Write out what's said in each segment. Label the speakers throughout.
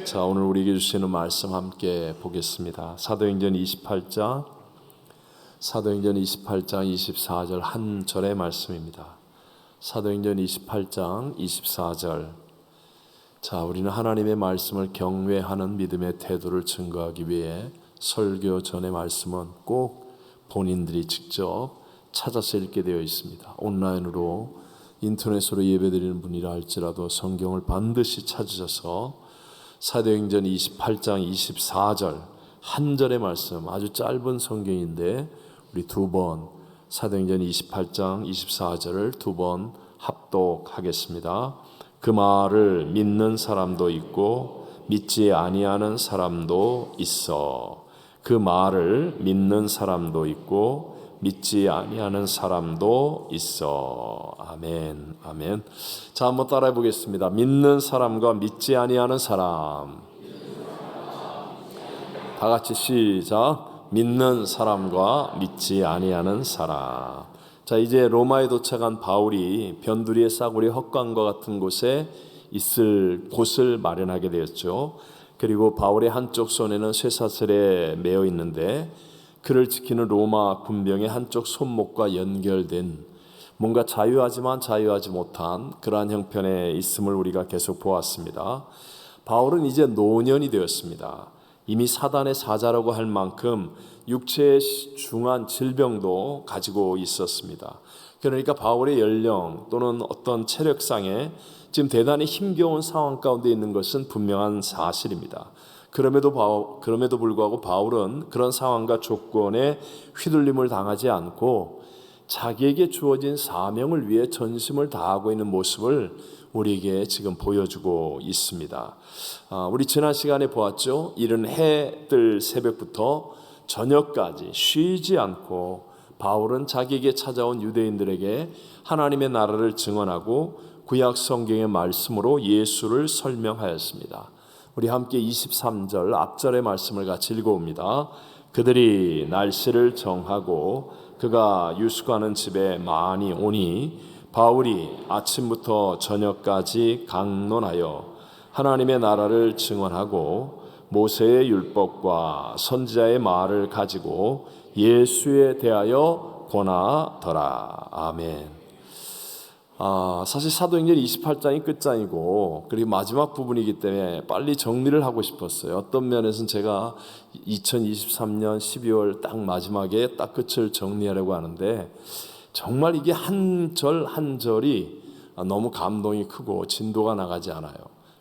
Speaker 1: 자, 오늘 우리에게 주시는 말씀 함께 보겠습니다. 사도행전 28장 24절 한 절의 말씀입니다. 사도행전 28장 24절. 자, 우리는 하나님의 말씀을 경외하는 믿음의 태도를 증거하기 위해 설교 전의 말씀은 꼭 본인들이 직접 찾아서 읽게 되어 있습니다. 온라인으로 인터넷으로 예배드리는 분이라 할지라도 성경을 반드시 찾으셔서 사도행전 28장 24절 한 절의 말씀, 아주 짧은 성경인데 우리 두 번 사도행전 28장 24절을 두 번 합독하겠습니다. 그 말을 믿는 사람도 있고 믿지 아니하는 사람도 있어. 그 말을 믿는 사람도 있고 믿지 아니하는 사람도 있어. 아멘, 아멘. 자, 한번 따라해 보겠습니다. 믿는 사람과 믿지 아니하는 사람. 다 같이 시작. 믿는 사람과 믿지 아니하는 사람. 자, 이제 로마에 도착한 바울이 변두리의 싸구려 헛간과 같은 곳에 있을 곳을 마련하게 되었죠. 그리고 바울의 한쪽 손에는 쇠사슬에 매어 있는데 그를 지키는 로마 군병의 한쪽 손목과 연결된 뭔가 자유하지만 자유하지 못한 그러한 형편에 있음을 우리가 계속 보았습니다. 바울은 이제 노년이 되었습니다. 이미 사단의 사자라고 할 만큼 육체의 중한 질병도 가지고 있었습니다. 그러니까 바울의 연령 또는 어떤 체력상에 지금 대단히 힘겨운 상황 가운데 있는 것은 분명한 사실입니다. 그럼에도 불구하고 바울은 그런 상황과 조건에 휘둘림을 당하지 않고 자기에게 주어진 사명을 위해 전심을 다하고 있는 모습을 우리에게 지금 보여주고 있습니다. 우리 지난 시간에 보았죠. 이른 해 뜰 새벽부터 저녁까지 쉬지 않고 바울은 자기에게 찾아온 유대인들에게 하나님의 나라를 증언하고 구약 성경의 말씀으로 예수를 설명하였습니다. 우리 함께 23절 앞절의 말씀을 같이 읽어봅니다. 그들이 날씨를 정하고 그가 유숙하는 집에 많이 오니 바울이 아침부터 저녁까지 강론하여 하나님의 나라를 증언하고 모세의 율법과 선지자의 말을 가지고 예수에 대하여 권하더라. 아멘. 사실 사도행전 28장이 끝장이고 그리고 마지막 부분이기 때문에 빨리 정리를 하고 싶었어요. 어떤 면에서는 제가 2023년 12월 딱 마지막에 딱 끝을 정리하려고 하는데 정말 이게 한 절 한 절이 너무 감동이 크고 진도가 나가지 않아요.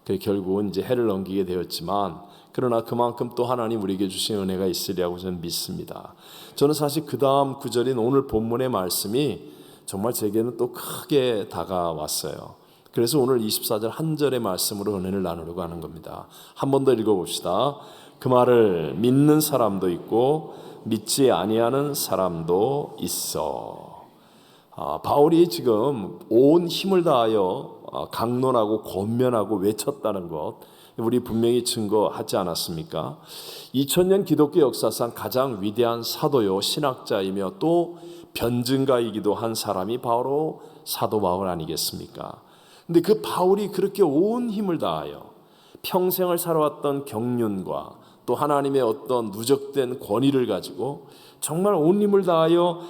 Speaker 1: 그래서 결국은 이제 해를 넘기게 되었지만 그러나 그만큼 또 하나님 우리에게 주신 은혜가 있으리라고 저는 믿습니다. 저는 사실 그 다음 구절인 오늘 본문의 말씀이 정말 제게는 또 크게 다가왔어요. 그래서 오늘 24절 한 절의 말씀으로 은혜를 나누려고 하는 겁니다. 한 번 더 읽어봅시다. 그 말을 믿는 사람도 있고 믿지 아니하는 사람도 있어. 바울이 지금 온 힘을 다하여 강론하고 권면하고 외쳤다는 것 우리 분명히 증거하지 않았습니까? 2000년 기독교 역사상 가장 위대한 사도요 신학자이며 또 변증가이기도 한 사람이 바로 사도 바울 아니겠습니까? 근데 그 바울이 그렇게 온 힘을 다하여 평생을 살아왔던 경륜과 또 하나님의 어떤 누적된 권위를 가지고 정말 온 힘을 다하여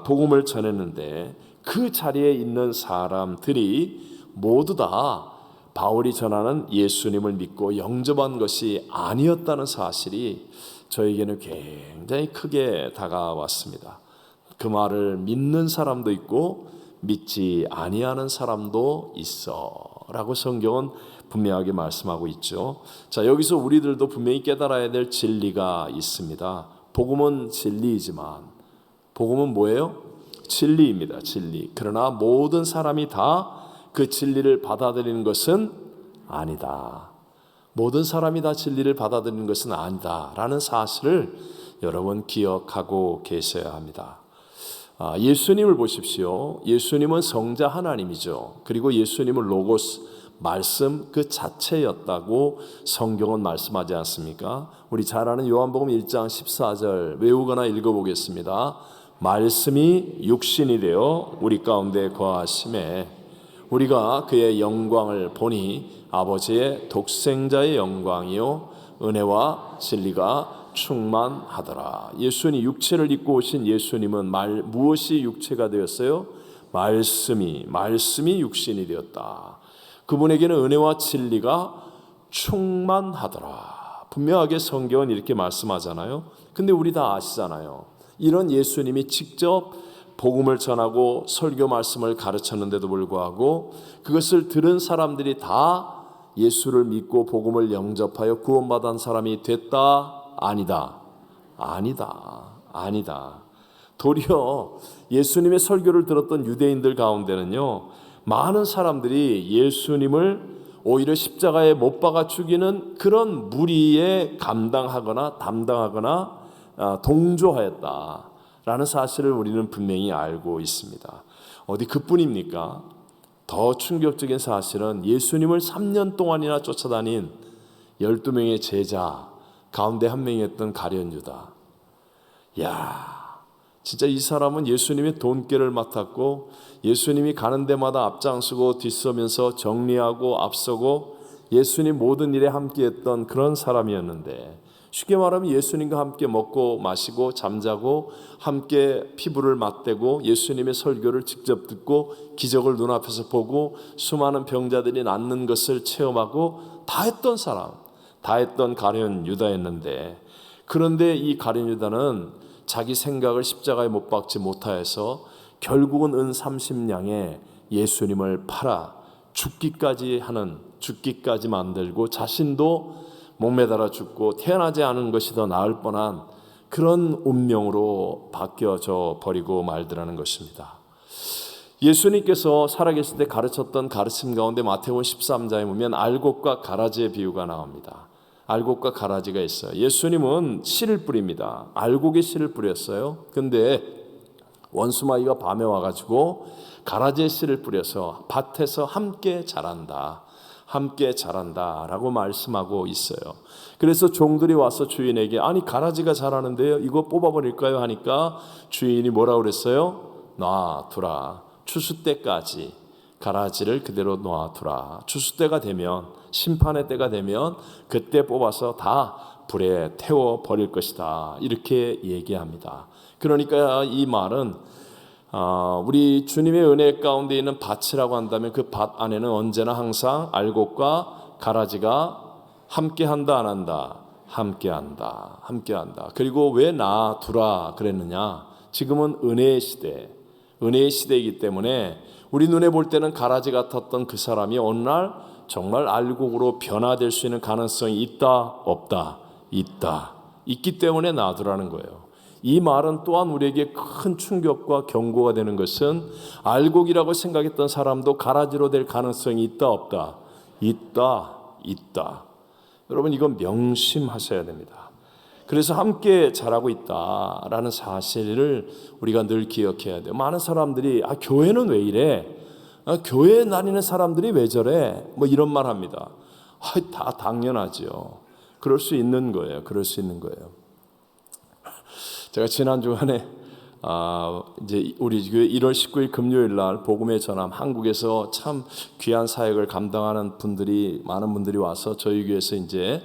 Speaker 1: 복음을 전했는데 그 자리에 있는 사람들이 모두 다 바울이 전하는 예수님을 믿고 영접한 것이 아니었다는 사실이 저에게는 굉장히 크게 다가왔습니다. 그 말을 믿는 사람도 있고 믿지 아니하는 사람도 있어 라고 성경은 분명하게 말씀하고 있죠. 자, 여기서 우리들도 분명히 깨달아야 될 진리가 있습니다. 복음은 진리이지만 복음은 뭐예요? 진리입니다. 진리. 그러나 모든 사람이 다 그 진리를 받아들이는 것은 아니다. 모든 사람이 다 진리를 받아들이는 것은 아니다 라는 사실을 여러분 기억하고 계셔야 합니다. 예수님을 보십시오. 예수님은 성자 하나님이죠. 그리고 예수님은 로고스 말씀 그 자체였다고 성경은 말씀하지 않습니까? 우리 잘 아는 요한복음 1장 14절 외우거나 읽어보겠습니다. 말씀이 육신이 되어 우리 가운데 거하심에 우리가 그의 영광을 보니 아버지의 독생자의 영광이요 은혜와 진리가 충만하더라. 예수님 육체를 입고 오신 예수님은 무엇이 육체가 되었어요? 말씀이 육신이 되었다. 그분에게는 은혜와 진리가 충만하더라. 분명하게 성경은 이렇게 말씀하잖아요. 근데 우리 다 아시잖아요. 이런 예수님이 직접 복음을 전하고 설교 말씀을 가르쳤는데도 불구하고 그것을 들은 사람들이 다 예수를 믿고 복음을 영접하여 구원받은 사람이 됐다? 아니다. 도리어 예수님의 설교를 들었던 유대인들 가운데는요, 많은 사람들이 예수님을 오히려 십자가에 못 박아 죽이는 그런 무리에 담당하거나 동조하였다라는 사실을 우리는 분명히 알고 있습니다. 어디 그뿐입니까? 더 충격적인 사실은 예수님을 3년 동안이나 쫓아다닌 12명의 제자 가운데 한 명이었던 가룟 유다. 진짜 이 사람은 예수님의 돈깨를 맡았고 예수님이 가는 데마다 앞장서고 뒤서면서 정리하고 앞서고 예수님 모든 일에 함께했던 그런 사람이었는데, 쉽게 말하면 예수님과 함께 먹고 마시고 잠자고 함께 피부를 맞대고 예수님의 설교를 직접 듣고 기적을 눈앞에서 보고 수많은 병자들이 낫는 것을 체험하고 다 했던 사람, 다 했던 가룟 유다였는데, 그런데 이 가룟 유다는 자기 생각을 십자가에 못 박지 못하여서 결국은 은 30냥에 예수님을 팔아 죽기까지 만들고 자신도 목매달아 죽고 태어나지 않은 것이 더 나을 뻔한 그런 운명으로 바뀌어져 버리고 말더라는 것입니다. 예수님께서 살아계실 때 가르쳤던 가르침 가운데 마태복음 13장에 보면 알곡과 가라지의 비유가 나옵니다. 알곡과 가라지가 있어요. 예수님은 씨를 뿌립니다. 알곡에 씨를 뿌렸어요. 근데 원수마귀가 밤에 와가지고 가라지의 씨를 뿌려서 밭에서 함께 자란다라고 말씀하고 있어요. 그래서 종들이 와서 주인에게 아니 가라지가 자라는데요, 이거 뽑아버릴까요? 하니까 주인이 뭐라고 그랬어요? 놔두라. 추수 때까지 가라지를 그대로 놔두라. 추수 때가 되면, 심판의 때가 되면 그때 뽑아서 다 불에 태워 버릴 것이다, 이렇게 얘기합니다. 그러니까 이 말은 우리 주님의 은혜 가운데 있는 밭이라고 한다면 그 밭 안에는 언제나 항상 알곡과 가라지가 함께한다, 안 한다? 함께한다. 그리고 왜 놔두라 그랬느냐? 지금은 은혜의 시대이기 때문에 우리 눈에 볼 때는 가라지 같았던 그 사람이 어느 날 정말 알곡으로 변화될 수 있는 가능성이 있다, 없다? 있기 때문에 놔두라는 거예요. 이 말은 또한 우리에게 큰 충격과 경고가 되는 것은 알곡이라고 생각했던 사람도 가라지로 될 가능성이 있다, 없다? 있다. 여러분, 이건 명심하셔야 됩니다. 그래서 함께 자라고 있다라는 사실을 우리가 늘 기억해야 돼요. 많은 사람들이 교회는 왜 이래? 교회에 다니는 사람들이 왜 저래? 뭐 이런 말 합니다. 다 당연하죠. 그럴 수 있는 거예요. 제가 지난 주간에 이제 우리 교회 1월 19일 금요일 날 복음의 전함, 한국에서 참 귀한 사역을 감당하는 많은 분들이 와서 저희 교회에서 이제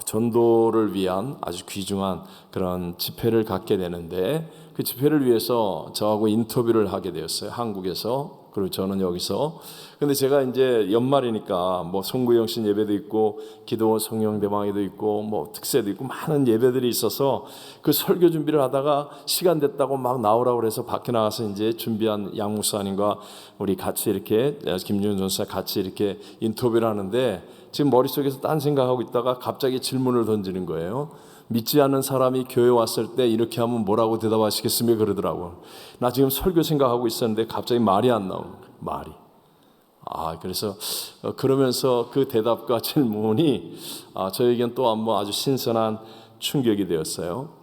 Speaker 1: 전도를 위한 아주 귀중한 그런 집회를 갖게 되는데, 그 집회를 위해서 저하고 인터뷰를 하게 되었어요, 한국에서. 그리고 저는 여기서. 근데 제가 이제 연말이니까 뭐 송구영신 예배도 있고 기도 성령 대방위도 있고 뭐 특세도 있고 많은 예배들이 있어서 그 설교 준비를 하다가 시간 됐다고 막 나오라고 그래서 밖에 나가서 이제 준비한 양 목사님과 우리 같이 이렇게 김윤 전사 같이 이렇게 인터뷰를 하는데, 지금 머릿속에서 딴 생각하고 있다가 갑자기 질문을 던지는 거예요. 믿지 않는 사람이 교회 왔을 때 이렇게 하면 뭐라고 대답하시겠습니까? 그러더라고요. 나 지금 설교 생각하고 있었는데 갑자기 말이 안 나오는 거예요. 말이. 그래서 그러면서 그 대답과 질문이 저에겐 또 한 번 아주 신선한 충격이 되었어요.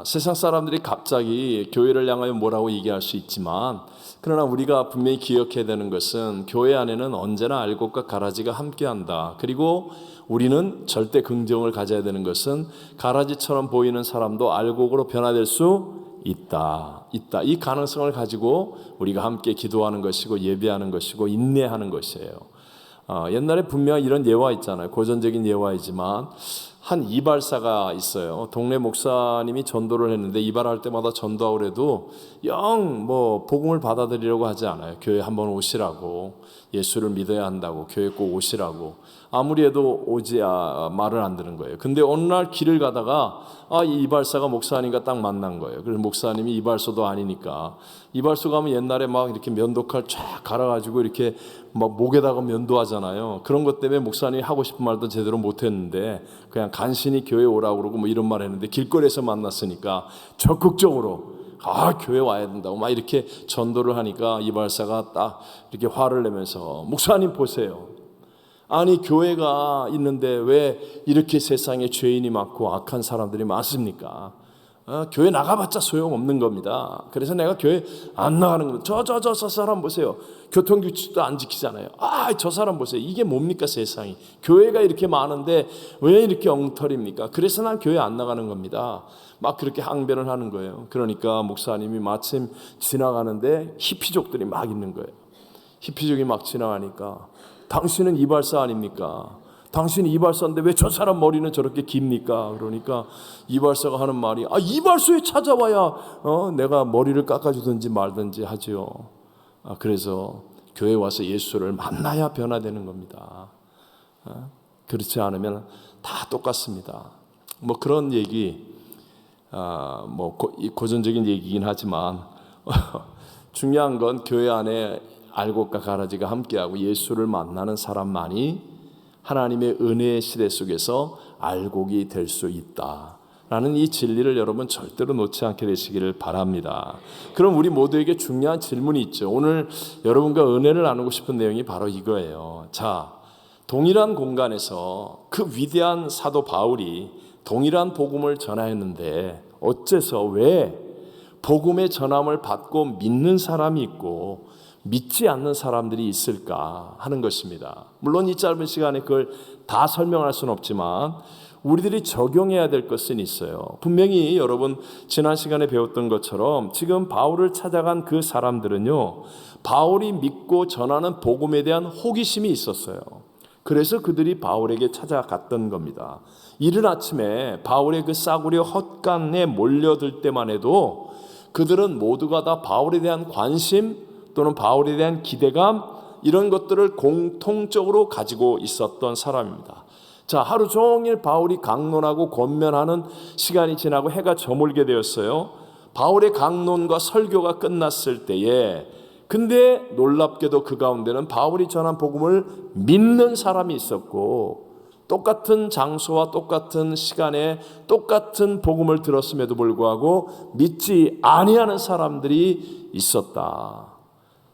Speaker 1: 세상 사람들이 갑자기 교회를 향하여 뭐라고 얘기할 수 있지만, 그러나 우리가 분명히 기억해야 되는 것은 교회 안에는 언제나 알곡과 가라지가 함께한다. 그리고 우리는 절대 긍정을 가져야 되는 것은 가라지처럼 보이는 사람도 알곡으로 변화될 수 있다. 이 가능성을 가지고 우리가 함께 기도하는 것이고 예배하는 것이고 인내하는 것이에요. 옛날에 분명 이런 예화 있잖아요. 고전적인 예화이지만 한 이발사가 있어요. 동네 목사님이 전도를 했는데 이발할 때마다 전도하고 그래도 영 복음을 받아들이려고 하지 않아요. 교회 한번 오시라고, 예수를 믿어야 한다고, 교회 꼭 오시라고 아무리 해도 말을 안 듣는 거예요. 근데 어느 날 길을 가다가 이 이발사가 목사님과 딱 만난 거예요. 그래서 목사님이 이발소도 아니니까, 이발소 가면 옛날에 막 이렇게 면도칼 쫙 갈아가지고 이렇게 막 목에다가 면도하잖아요. 그런 것 때문에 목사님이 하고 싶은 말도 제대로 못했는데 그냥 간신히 교회 오라고 그러고 이런 말 했는데, 길거리에서 만났으니까 적극적으로 교회 와야 된다고 막 이렇게 전도를 하니까 이발사가 딱 이렇게 화를 내면서, 목사님 보세요. 아니 교회가 있는데 왜 이렇게 세상에 죄인이 많고 악한 사람들이 많습니까? 교회 나가봤자 소용없는 겁니다. 그래서 내가 교회 안 나가는 겁니다. 저 사람 보세요. 교통규칙도 안 지키잖아요. 저 사람 보세요. 이게 뭡니까 세상이. 교회가 이렇게 많은데 왜 이렇게 엉터리입니까? 그래서 난 교회 안 나가는 겁니다. 막 그렇게 항변을 하는 거예요. 그러니까 목사님이 마침 지나가는데 히피족들이 막 있는 거예요. 히피족이 막 지나가니까, 당신은 이발사 아닙니까? 당신이 이발사인데 왜 저 사람 머리는 저렇게 깁니까? 그러니까 이발사가 하는 말이, 이발소에 찾아와야 내가 머리를 깎아주든지 말든지 하지요. 그래서 교회 와서 예수를 만나야 변화되는 겁니다. 그렇지 않으면 다 똑같습니다. 그런 얘기, 고전적인 얘기긴 하지만 중요한 건 교회 안에 알곡과 가라지가 함께하고 예수를 만나는 사람만이 하나님의 은혜의 시대 속에서 알곡이 될 수 있다라는 이 진리를 여러분 절대로 놓지 않게 되시기를 바랍니다. 그럼 우리 모두에게 중요한 질문이 있죠. 오늘 여러분과 은혜를 나누고 싶은 내용이 바로 이거예요. 자, 동일한 공간에서 그 위대한 사도 바울이 동일한 복음을 전하였는데 어째서 왜 복음의 전함을 받고 믿는 사람이 있고 믿지 않는 사람들이 있을까 하는 것입니다. 물론 이 짧은 시간에 그걸 다 설명할 수는 없지만 우리들이 적용해야 될 것은 있어요. 분명히 여러분 지난 시간에 배웠던 것처럼 지금 바울을 찾아간 그 사람들은요, 바울이 믿고 전하는 복음에 대한 호기심이 있었어요. 그래서 그들이 바울에게 찾아갔던 겁니다. 이른 아침에 바울의 그 싸구려 헛간에 몰려들 때만 해도 그들은 모두가 다 바울에 대한 관심 또는 바울에 대한 기대감, 이런 것들을 공통적으로 가지고 있었던 사람입니다. 자, 하루 종일 바울이 강론하고 권면하는 시간이 지나고 해가 저물게 되었어요. 바울의 강론과 설교가 끝났을 때에, 근데 놀랍게도 그 가운데는 바울이 전한 복음을 믿는 사람이 있었고, 똑같은 장소와 똑같은 시간에 똑같은 복음을 들었음에도 불구하고 믿지 아니하는 사람들이 있었다.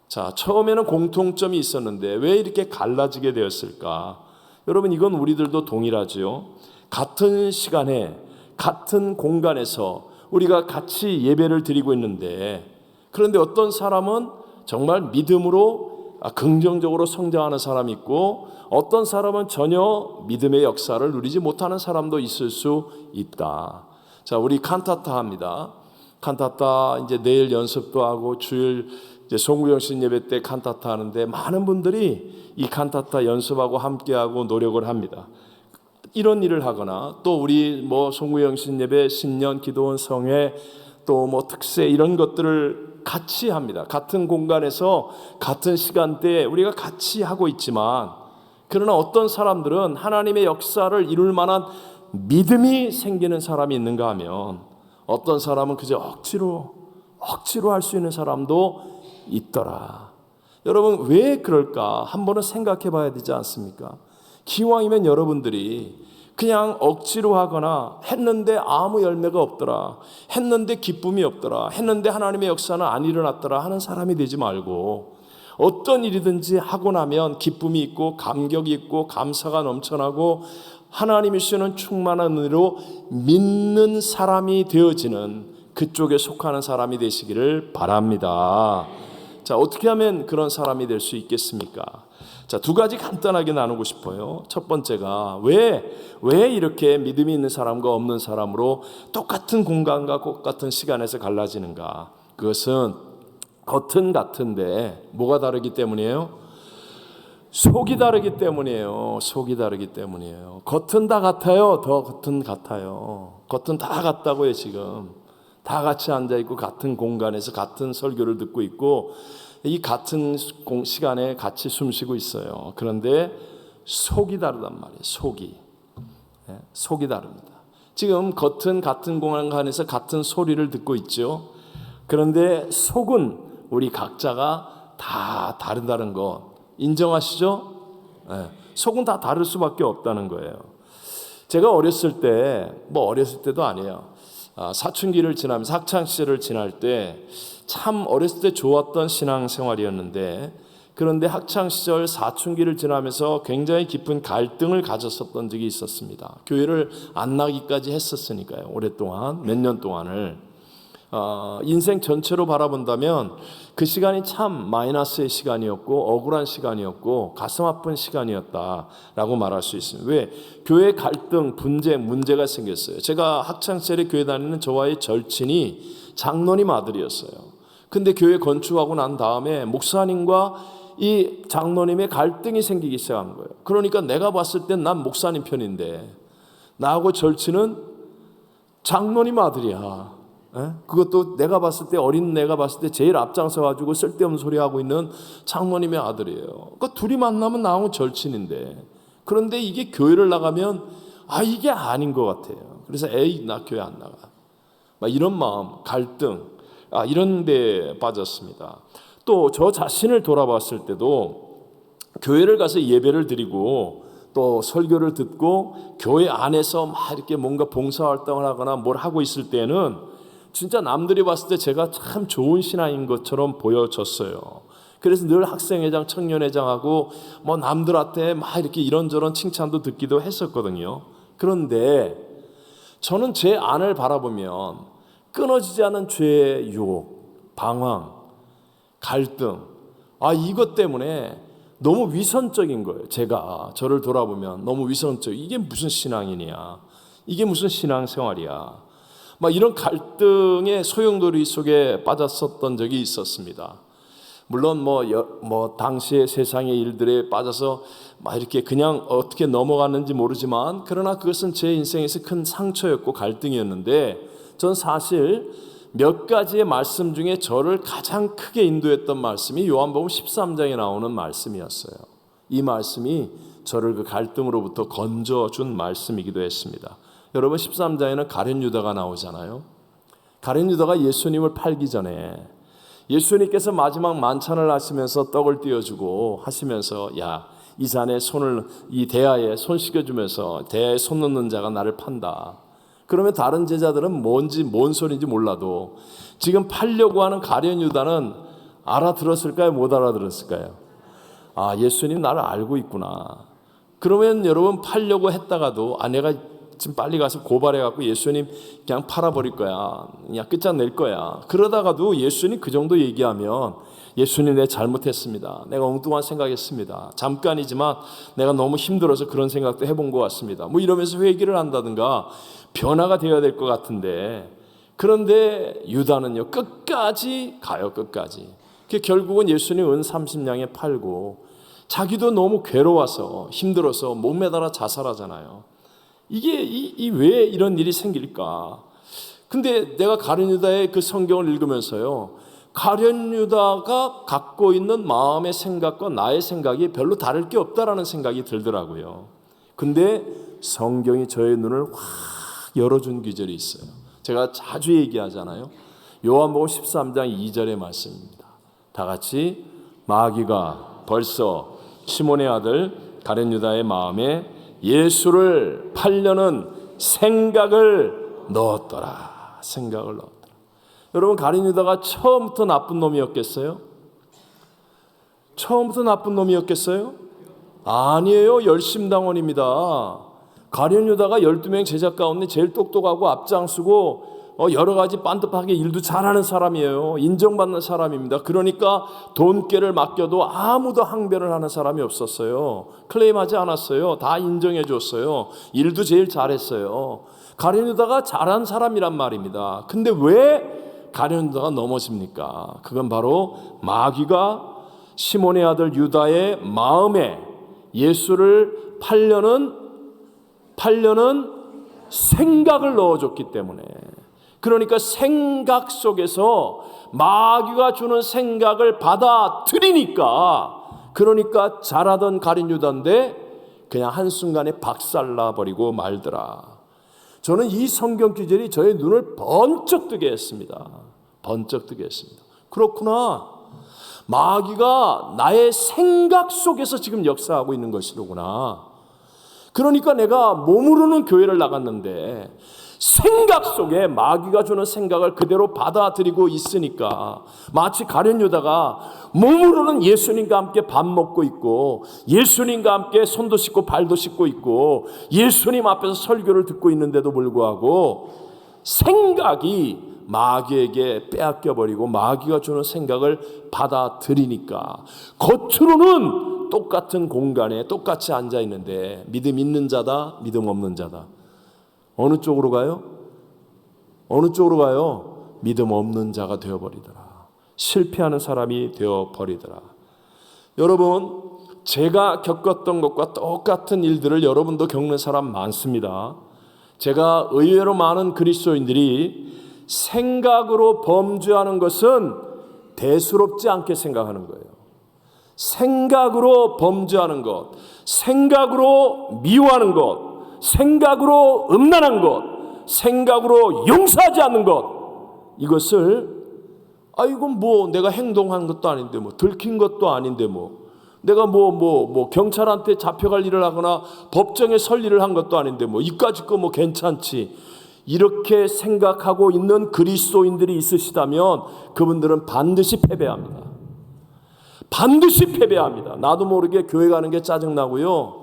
Speaker 1: 자, 처음에는 공통점이 있었는데 왜 이렇게 갈라지게 되었을까? 여러분, 이건 우리들도 동일하죠. 같은 시간에 같은 공간에서 우리가 같이 예배를 드리고 있는데, 그런데 어떤 사람은 정말 믿음으로 긍정적으로 성장하는 사람이 있고, 어떤 사람은 전혀 믿음의 역사를 누리지 못하는 사람도 있을 수 있다. 자, 우리 칸타타 합니다. 칸타타 이제 내일 연습도 하고 주일 이제 송구영신 예배 때 칸타타 하는데 많은 분들이 이 칸타타 연습하고 함께하고 노력을 합니다. 이런 일을 하거나 또 우리 송구영신 예배, 신년 기도원 성회 또 특세 이런 것들을 같이 합니다. 같은 공간에서 같은 시간대에 우리가 같이 하고 있지만, 그러나 어떤 사람들은 하나님의 역사를 이룰 만한 믿음이 생기는 사람이 있는가 하면 어떤 사람은 그저 억지로 할 수 있는 사람도 있더라. 여러분, 왜 그럴까 한번은 생각해 봐야 되지 않습니까? 기왕이면 여러분들이 그냥 억지로 하거나 했는데 아무 열매가 없더라, 했는데 기쁨이 없더라, 했는데 하나님의 역사는 안 일어났더라 하는 사람이 되지 말고, 어떤 일이든지 하고 나면 기쁨이 있고 감격이 있고 감사가 넘쳐나고 하나님이 주시는 충만한 은혜로 믿는 사람이 되어지는 그쪽에 속하는 사람이 되시기를 바랍니다. 자, 어떻게 하면 그런 사람이 될 수 있겠습니까? 자, 두 가지 간단하게 나누고 싶어요. 첫 번째가 왜 이렇게 믿음이 있는 사람과 없는 사람으로 똑같은 공간과 똑같은 시간에서 갈라지는가? 그것은 겉은 같은데 뭐가 다르기 때문이에요? 속이 다르기 때문이에요. 속이 다르기 때문이에요. 겉은 다 같아요. 겉은 같아요. 겉은 다 같다고요. 지금 다 같이 앉아있고 같은 공간에서 같은 설교를 듣고 있고 이 같은 시간에 같이 숨쉬고 있어요. 그런데 속이 다르단 말이에요. 속이 다릅니다. 지금 겉은 같은 공간에서 같은 소리를 듣고 있죠. 그런데 속은 우리 각자가 다 다르다는 것 인정하시죠? 속은 다 다를 수밖에 없다는 거예요. 제가 어렸을 때도 아니에요. 사춘기를 지나면서 학창시절을 지날 때 참 어렸을 때 좋았던 신앙생활이었는데, 그런데 학창시절 사춘기를 지나면서 굉장히 깊은 갈등을 가졌었던 적이 있었습니다. 교회를 안 나기까지 했었으니까요. 오랫동안 몇 년 동안을 인생 전체로 바라본다면 그 시간이 참 마이너스의 시간이었고 억울한 시간이었고 가슴 아픈 시간이었다라고 말할 수 있습니다. 왜? 교회 갈등, 분쟁, 문제가 생겼어요. 제가 학창시절에 교회 다니는 저와의 절친이 장로님 아들이었어요. 근데 교회 건축하고 난 다음에 목사님과 이 장로님의 갈등이 생기기 시작한 거예요. 그러니까 내가 봤을 땐 난 목사님 편인데 나하고 절친은 장로님 아들이야. 그것도 내가 봤을 때 어린 내가 봤을 때 제일 앞장서 가지고 쓸데없는 소리 하고 있는 장로님의 아들이에요. 그러니까 둘이 만나면 나하고 절친인데, 그런데 이게 교회를 나가면 이게 아닌 것 같아요. 그래서 나 교회 안 나가. 막 이런 마음, 갈등, 이런 데 빠졌습니다. 또 저 자신을 돌아봤을 때도 교회를 가서 예배를 드리고 또 설교를 듣고 교회 안에서 막 이렇게 뭔가 봉사활동을 하거나 뭘 하고 있을 때는 진짜 남들이 봤을 때 제가 참 좋은 신앙인 것처럼 보여졌어요. 그래서 늘 학생회장, 청년회장하고 뭐 남들한테 막 이렇게 이런저런 칭찬도 듣기도 했었거든요. 그런데 저는 제 안을 바라보면 끊어지지 않은 죄의 유혹, 방황, 갈등, 이것 때문에 너무 위선적인 거예요. 제가 저를 돌아보면 너무 위선적. 이게 무슨 신앙이냐? 이게 무슨 신앙생활이야? 막 이런 갈등의 소용돌이 속에 빠졌었던 적이 있었습니다. 물론 당시의 세상의 일들에 빠져서 막 이렇게 그냥 어떻게 넘어갔는지 모르지만, 그러나 그것은 제 인생에서 큰 상처였고 갈등이었는데, 전 사실 몇 가지의 말씀 중에 저를 가장 크게 인도했던 말씀이 요한복음 13장에 나오는 말씀이었어요. 이 말씀이 저를 그 갈등으로부터 건져준 말씀이기도 했습니다. 여러분, 13장에는 가룟 유다가 나오잖아요. 가룟 유다가 예수님을 팔기 전에 예수님께서 마지막 만찬을 하시면서 떡을 띄워주고 하시면서 이 잔에 이 대야에 손 씻겨주면서 대야에 손 넣는 자가 나를 판다. 그러면 다른 제자들은 뭔 소리인지 몰라도 지금 팔려고 하는 가룟 유다는 알아들었을까요? 못 알아들었을까요? 예수님 나를 알고 있구나. 그러면 여러분, 팔려고 했다가도 내가 지금 빨리 가서 고발해갖고 예수님 그냥 팔아버릴 거야, 그냥 끝장낼 거야. 그러다가도 예수님 그 정도 얘기하면 예수님 내가 잘못했습니다. 내가 엉뚱한 생각했습니다. 잠깐이지만 내가 너무 힘들어서 그런 생각도 해본 것 같습니다. 이러면서 회개를 한다든가 변화가 되어야 될 것 같은데, 그런데 유다는요 끝까지 가요. 끝까지. 결국은 예수님 은 30냥에 팔고 자기도 너무 괴로워서 힘들어서 못 매달아 자살하잖아요. 이게 왜 이런 일이 생길까? 근데 내가 가룟 유다의 그 성경을 읽으면서요, 가룟 유다가 갖고 있는 마음의 생각과 나의 생각이 별로 다를 게 없다라는 생각이 들더라고요. 근데 성경이 저의 눈을 확 열어준 기절이 있어요. 제가 자주 얘기하잖아요. 요한복음 13장 2절의 말씀입니다. 다 같이, 마귀가 벌써 시몬의 아들 가룟 유다의 마음에 예수를 팔려는 생각을 넣었더라. 여러분, 가룟 유다가 처음부터 나쁜 놈이었겠어요? 아니에요. 열심당원입니다. 가룟 유다가 12명 제자 가운데 제일 똑똑하고 앞장서고 여러 가지 반듯하게 일도 잘하는 사람이에요. 인정받는 사람입니다. 그러니까 돈깨를 맡겨도 아무도 항변을 하는 사람이 없었어요. 클레임하지 않았어요. 다 인정해 줬어요. 일도 제일 잘했어요. 가룟 유다가 잘한 사람이란 말입니다. 근데 왜 가룟 유다가 넘어집니까? 그건 바로 마귀가 시몬의 아들 유다의 마음에 예수를 팔려는 생각을 넣어줬기 때문에. 그러니까 생각 속에서 마귀가 주는 생각을 받아들이니까, 그러니까 잘하던 가룟 유다인데 그냥 한순간에 박살나버리고 말더라. 저는 이 성경 구절이 저의 눈을 번쩍 뜨게 했습니다. 번쩍 뜨게 했습니다. 그렇구나. 마귀가 나의 생각 속에서 지금 역사하고 있는 것이로구나. 그러니까 내가 머무르는 교회를 나갔는데 생각 속에 마귀가 주는 생각을 그대로 받아들이고 있으니까 마치 가룟 유다가 머무르는 예수님과 함께 밥 먹고 있고 예수님과 함께 손도 씻고 발도 씻고 있고 예수님 앞에서 설교를 듣고 있는데도 불구하고 생각이 마귀에게 빼앗겨버리고 마귀가 주는 생각을 받아들이니까 겉으로는 똑같은 공간에 똑같이 앉아있는데 믿음 있는 자다, 믿음 없는 자다. 어느 쪽으로 가요? 어느 쪽으로 가요? 믿음 없는 자가 되어버리더라. 실패하는 사람이 되어버리더라. 여러분, 제가 겪었던 것과 똑같은 일들을 여러분도 겪는 사람 많습니다. 제가 의외로 많은 그리스도인들이 생각으로 범죄하는 것은 대수롭지 않게 생각하는 거예요. 생각으로 범죄하는 것, 생각으로 미워하는 것, 생각으로 음란한 것, 생각으로 용서하지 않는 것, 이것을 이건 뭐 내가 행동한 것도 아닌데 뭐 들킨 것도 아닌데 뭐 내가 뭐 경찰한테 잡혀갈 일을 하거나 법정에 설 일을 한 것도 아닌데 뭐 이까짓 거 뭐 괜찮지, 이렇게 생각하고 있는 그리스도인들이 있으시다면 그분들은 반드시 패배합니다. 반드시 패배합니다. 나도 모르게 교회 가는 게 짜증나고요.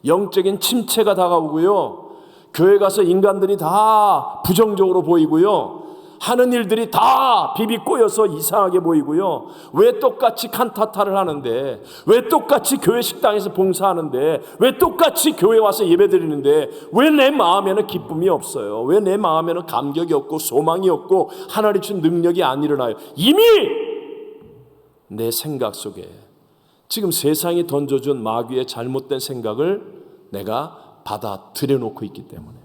Speaker 1: 영적인 침체가 다가오고요. 교회 가서 인간들이 다 부정적으로 보이고요. 하는 일들이 다 비비꼬여서 이상하게 보이고요. 왜 똑같이 칸타타를 하는데, 왜 똑같이 교회 식당에서 봉사하는데, 왜 똑같이 교회 와서 예배드리는데 왜 내 마음에는 기쁨이 없어요? 왜 내 마음에는 감격이 없고 소망이 없고 하나님 준 능력이 안 일어나요? 이미 내 생각 속에 지금 세상이 던져준 마귀의 잘못된 생각을 내가 받아들여 놓고 있기 때문에,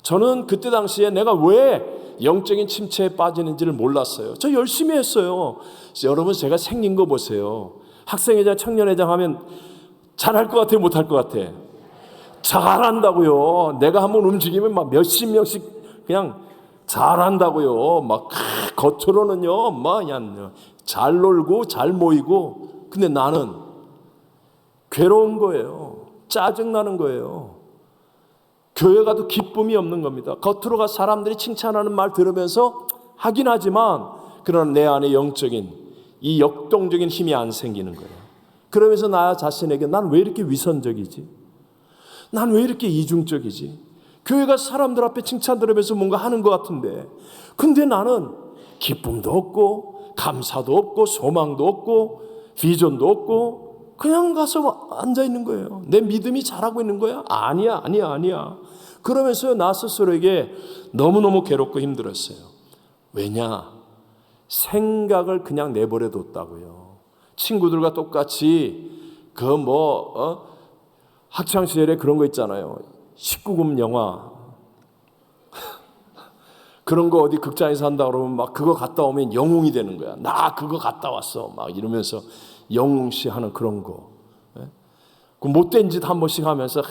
Speaker 1: 저는 그때 당시에 내가 왜 영적인 침체에 빠지는지를 몰랐어요. 저 열심히 했어요. 여러분, 제가 생긴 거 보세요. 학생회장, 청년회장 하면 잘할 것 같아요, 못할 것 같아? 잘한다고요. 내가 한번 움직이면 막 몇십 명씩 그냥 잘한다고요. 막 겉으로는요, 막 그냥 잘 놀고 잘 모이고, 근데 나는 괴로운 거예요. 짜증나는 거예요. 교회 가도 기쁨이 없는 겁니다. 겉으로 가 사람들이 칭찬하는 말 들으면서 하긴 하지만 그러나 내 안에 영적인 이 역동적인 힘이 안 생기는 거예요. 그러면서 나 자신에게 난 왜 이렇게 위선적이지? 난 왜 이렇게 이중적이지? 교회 가서 사람들 앞에 칭찬 들으면서 뭔가 하는 것 같은데, 근데 나는 기쁨도 없고 감사도 없고 소망도 없고 비전도 없고 그냥 가서 앉아 있는 거예요. 내 믿음이 잘하고 있는 거야? 아니야. 그러면서 나 스스로에게 너무너무 괴롭고 힘들었어요. 왜냐? 생각을 그냥 내버려 뒀다고요. 친구들과 똑같이 학창시절에 그런 거 있잖아요. 19금 영화 그런 거 어디 극장에서 한다 그러면 막 그거 갔다 오면 영웅이 되는 거야. 나 그거 갔다 왔어 막 이러면서 영웅시 하는 그런 거. 그 못된 짓 한 번씩 하면서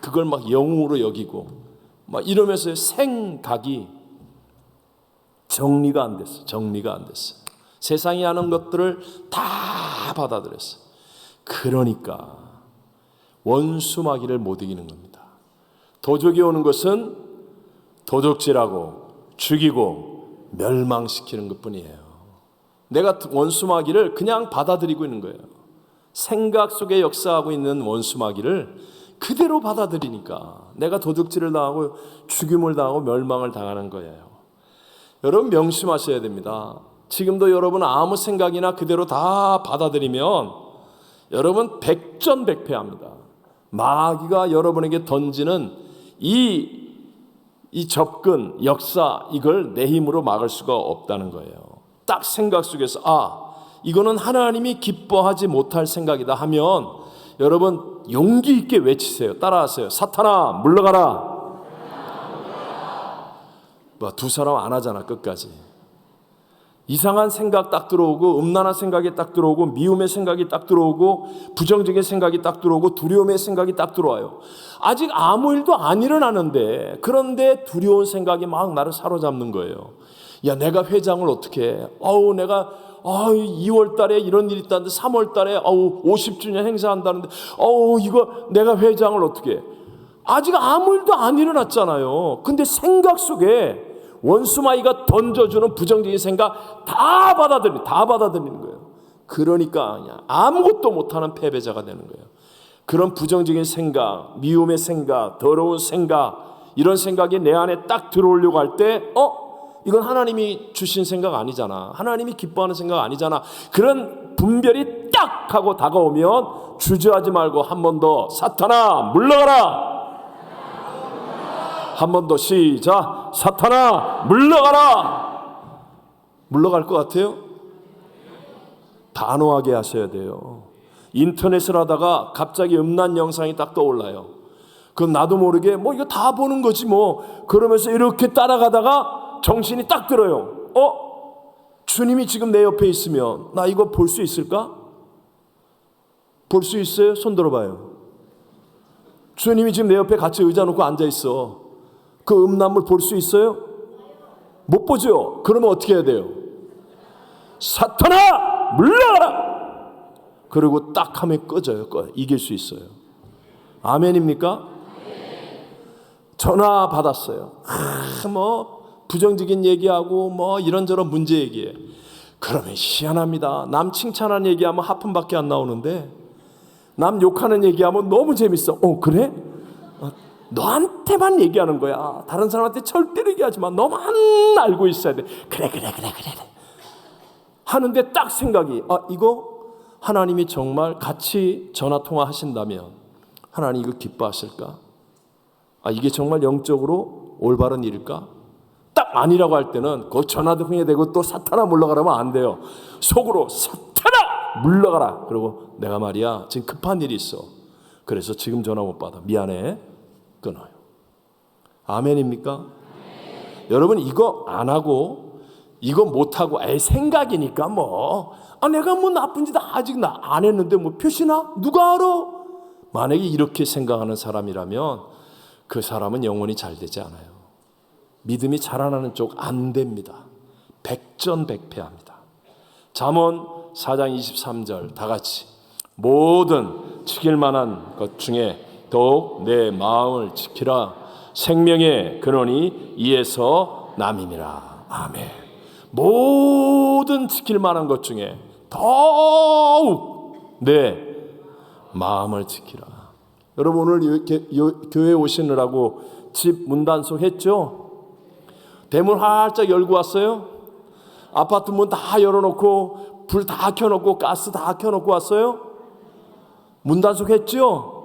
Speaker 1: 그걸 막 영웅으로 여기고 막 이러면서 생각이 정리가 안 됐어. 세상이 하는 것들을 다 받아들였어. 그러니까 원수마귀를 못 이기는 겁니다. 도적이 오는 것은 도적질하고 죽이고 멸망시키는 것뿐이에요. 내가 원수마귀를 그냥 받아들이고 있는 거예요. 생각 속에 역사하고 있는 원수마귀를 그대로 받아들이니까 내가 도둑질을 당하고 죽임을 당하고 멸망을 당하는 거예요. 여러분 명심하셔야 됩니다. 지금도 여러분 아무 생각이나 그대로 다 받아들이면 여러분 백전백패합니다. 마귀가 여러분에게 던지는 이 접근, 역사, 이걸 내 힘으로 막을 수가 없다는 거예요. 딱 생각 속에서 이거는 하나님이 기뻐하지 못할 생각이다 하면 여러분 용기 있게 외치세요. 따라하세요. 사탄아 물러가라. 두 사람 안 하잖아 끝까지. 이상한 생각 딱 들어오고 음란한 생각이 딱 들어오고 미움의 생각이 딱 들어오고 부정적인 생각이 딱 들어오고 두려움의 생각이 딱 들어와요. 아직 아무 일도 안 일어나는데 그런데 두려운 생각이 막 나를 사로잡는 거예요. 야 내가 회장을 어떻게 해? 내가 2월 달에 이런 일이 있다는데 3월 달에 50주년 행사한다는데 이거 내가 회장을 어떻게 해? 아직 아무 일도 안 일어났잖아요. 근데 생각 속에 원수마귀가 던져주는 부정적인 생각 다 받아들이는 거예요. 그러니까 그냥 아무것도 못하는 패배자가 되는 거예요. 그런 부정적인 생각, 미움의 생각, 더러운 생각, 이런 생각이 내 안에 딱 들어오려고 할 때 이건 하나님이 주신 생각 아니잖아. 하나님이 기뻐하는 생각 아니잖아. 그런 분별이 딱 하고 다가오면 주저하지 말고 한 번 더 사탄아 물러가라. 한 번 더 시작. 사탄아 물러가라. 물러갈 것 같아요? 단호하게 하셔야 돼요. 인터넷을 하다가 갑자기 음란 영상이 딱 떠올라요. 그건 나도 모르게 이거 다 보는 거지 그러면서 이렇게 따라가다가 정신이 딱 들어요. 주님이 지금 내 옆에 있으면 나 이거 볼 수 있을까? 볼 수 있어요? 손 들어봐요. 주님이 지금 내 옆에 같이 의자 놓고 앉아 있어. 그 음란물 볼 수 있어요? 못 보죠? 그러면 어떻게 해야 돼요? 사탄아 물러가라. 그리고 딱 하면 꺼져요. 이길 수 있어요. 아멘입니까? 전화 받았어요. 부정적인 얘기하고 이런저런 문제 얘기해. 그러면 희한합니다. 남 칭찬하는 얘기하면 하품밖에 안 나오는데 남 욕하는 얘기하면 너무 재밌어. 그래? 너한테만 얘기하는 거야. 다른 사람한테 절대로 얘기하지 마. 너만 알고 있어야 돼. 그래 하는데 딱 생각이 이거 하나님이 정말 같이 전화통화 하신다면 하나님 이거 기뻐하실까? 이게 정말 영적으로 올바른 일일까? 딱 아니라고 할 때는 그 전화도 흥해대고 또 사탄아 물러가라면 안 돼요. 속으로 사탄아 물러가라. 그리고 내가 말이야 지금 급한 일이 있어. 그래서 지금 전화 못 받아. 미안해. 끊어요. 아멘입니까? 여러분 이거 안 하고 이거 못 하고 생각이니까 내가 나쁜 짓 아직 안 했는데 표시나 누가 알아? 만약에 이렇게 생각하는 사람이라면 그 사람은 영혼이 잘 되지 않아요. 믿음이 자라나는 쪽 안 됩니다. 백전백패합니다. 잠언 4장 23절 다 같이 모든 지킬 만한 것 중에 더욱 내 마음을 지키라. 생명의 근원이 이에서 남이니라. 아멘. 모든 지킬 만한 것 중에 더욱 내 마음을 지키라. 여러분 오늘 교회 오시느라고 집 문단속 했죠? 대문 활짝 열고 왔어요? 아파트 문 다 열어놓고 불 다 켜놓고 가스 다 켜놓고 왔어요? 문단속 했죠?